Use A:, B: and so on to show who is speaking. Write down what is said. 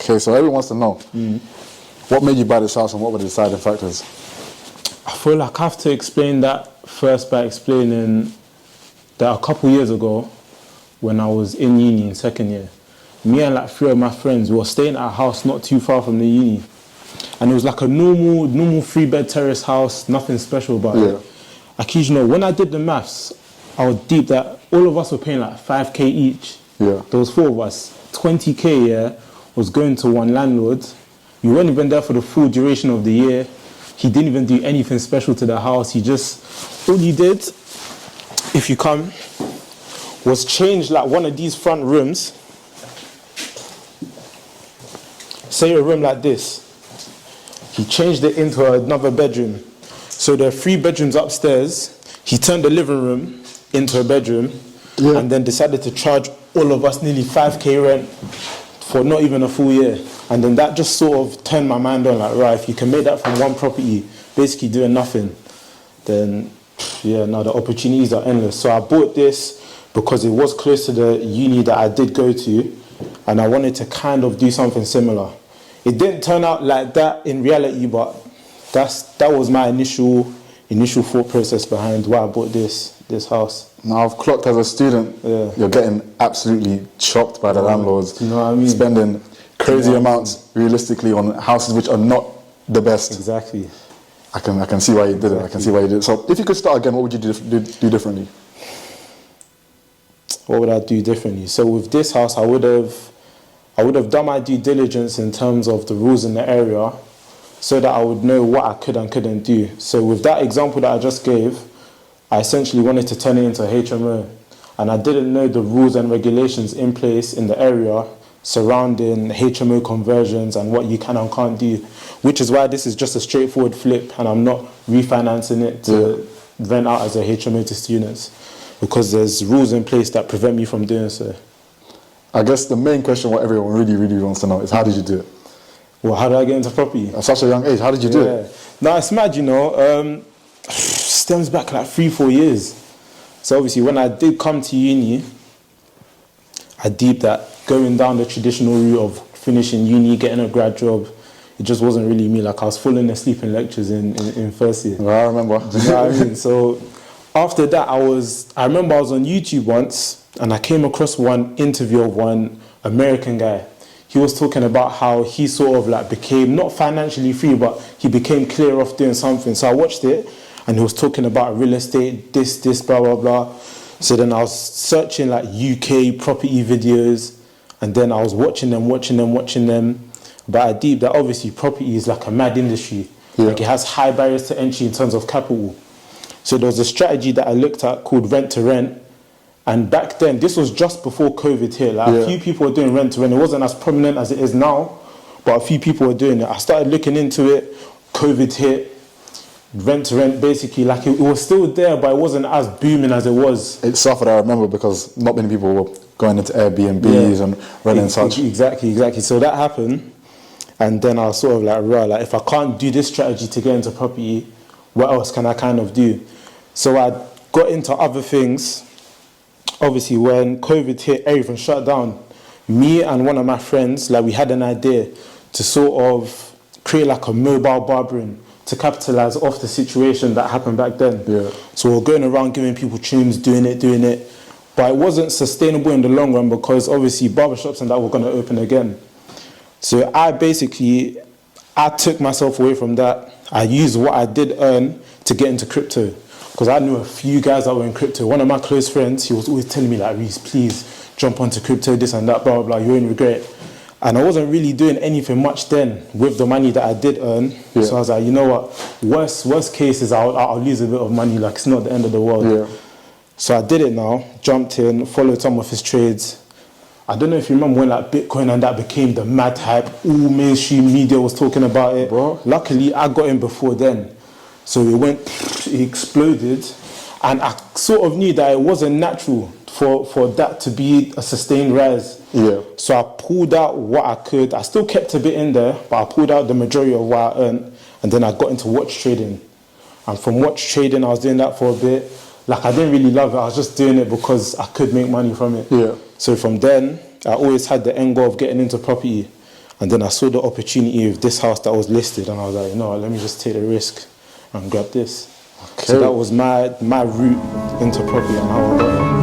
A: Okay, so everyone wants to know, what made you buy this house and what were the deciding factors?
B: I feel like I have to explain that first by explaining that a couple years ago, when I was in uni in second year, me and like 3 of my friends were staying at a house not too far from the uni. And it was like a normal 3-bed terrace house, nothing special about it. I kid you know, when I did the maths, I was deep that all of us were paying like 5k each. There was 4 of us. 20k, was going to one landlord. We weren't even there for the full duration of the year. He didn't even do anything special to the house. All he did, if you come, was change like one of these front rooms. Say a room like this. He changed it into another bedroom. So there are 3 bedrooms upstairs. He turned the living room into a bedroom and then decided to charge all of us nearly 5k rent for not even a full year. And then that just sort of turned my mind on, like, right, if you can make that from one property, basically doing nothing, then now the opportunities are endless. So I bought this because it was close to the uni that I did go to, and I wanted to kind of do something similar. It didn't turn out like that in reality, but that was my initial thought process behind why I bought this house.
A: Now I've clocked as a student, you're getting absolutely chopped by the landlords.
B: You know what I mean?
A: Spending crazy amounts realistically on houses which are not the best.
B: Exactly.
A: I can see why you did it. I can see why you did it. So if you could start again, what would you do differently?
B: What would I do differently? So with this house, I would have done my due diligence in terms of the rules in the area, so that I would know what I could and couldn't do. So with that example that I just gave, I essentially wanted to turn it into a HMO, and I didn't know the rules and regulations in place in the area surrounding HMO conversions and what you can and can't do, which is why this is just a straightforward flip and I'm not refinancing it to rent out as a HMO to students, because there's rules in place that prevent me from doing so.
A: I guess the main question what everyone really wants to know is, how did you do it?
B: Well, how did I get into property?
A: At such a young age, how did you do it?
B: Now, it's mad, you know, stems back like 3-4 years. So obviously when I did come to uni, I deeped that going down the traditional route of finishing uni, getting a grad job, it just wasn't really me. Like, I was falling asleep in lectures in first year.
A: Well, I remember.
B: Do you know what I mean? So after that, I remember I was on YouTube once and I came across one interview of one American guy. He was talking about how he sort of like became, not financially free, but he became clear of doing something. So I watched it and he was talking about real estate, this, blah, blah, blah. So then I was searching like UK property videos, and then I was watching them. But I deep that obviously property is like a mad industry. Like, it has high barriers to entry in terms of capital. So there was a strategy that I looked at called rent to rent. And back then, this was just before COVID hit. Like, a few people were doing rent to rent. It wasn't as prominent as it is now, but a few people were doing it. I started looking into it. COVID hit. Rent to rent, basically, like, it was still there, but it wasn't as booming as it was.
A: It suffered, I remember, because not many people were going into Airbnbs and renting such.
B: Exactly. So that happened. And then I was sort of like, right, like, if I can't do this strategy to get into property, what else can I kind of do? So I got into other things. Obviously, when COVID hit, everything shut down. Me and one of my friends, like, we had an idea to sort of create like a mobile barbering to capitalize off the situation that happened back then. So we were going around giving people tunes, doing it. But it wasn't sustainable in the long run, because obviously barbershops and that were going to open again. So I took myself away from that. I used what I did earn to get into crypto, because I knew a few guys that were in crypto. One of my close friends, he was always telling me, like, Reese, please jump onto crypto, this and that, blah, blah, blah, you won't regret. And I wasn't really doing anything much then with the money that I did earn. So I was like, you know what, worst case is I'll lose a bit of money, like, it's not the end of the world. So I did it now, jumped in, followed some of his trades. I don't know if you remember when like Bitcoin and that became the mad hype, all mainstream media was talking about it. Luckily, I got in before then. So it exploded, and I sort of knew that it wasn't natural for that to be a sustained rise. So I pulled out what I could. I still kept a bit in there, but I pulled out the majority of what I earned, and then I got into watch trading. And from watch trading, I was doing that for a bit. Like, I didn't really love it. I was just doing it because I could make money from it. So from then, I always had the end goal of getting into property. And then I saw the opportunity of this house that was listed, and I was like, you know what, let me just take the risk and grab this.
A: Okay.
B: So that was my route into property and how I got it.